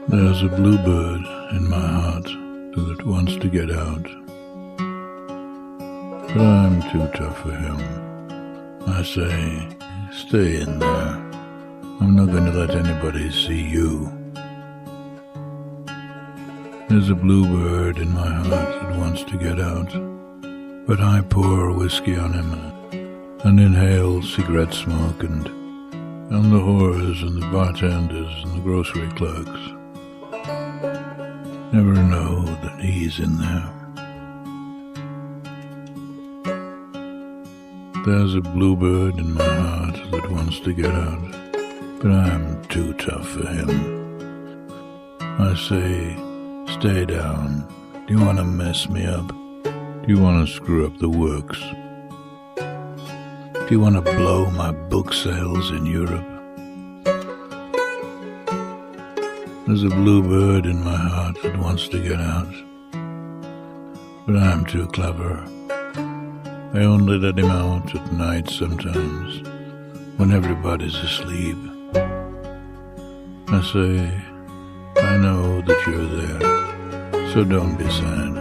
There's a bluebird in my heart that wants to get out, but I'm too tough for him. I say, stay in there. I'm not going to let anybody see you. There's a bluebird in my heart that wants to get out, but I pour whiskey on him and inhale cigarette smoke and the whores and the bartenders and the grocery clerks never know that he's in there. There's a bluebird in my heart that wants to get out, but I'm too tough for him. I say, stay down. Do you want to mess me up? Do you want to screw up the works? Do you want to blow my book sales in Europe? There's a bluebird in my heart that wants to get out, but I'm too clever. I only let him out at night sometimes, when everybody's asleep. I say, I know that you're there, so don't be sad.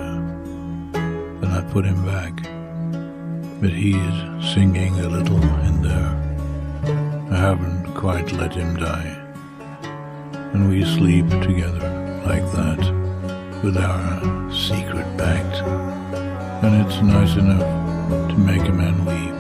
Then I put him back, but he's singing a little in there. I haven't quite let him die, and we sleep together like that, with our secret pact, and it's nice enough to make a man weep.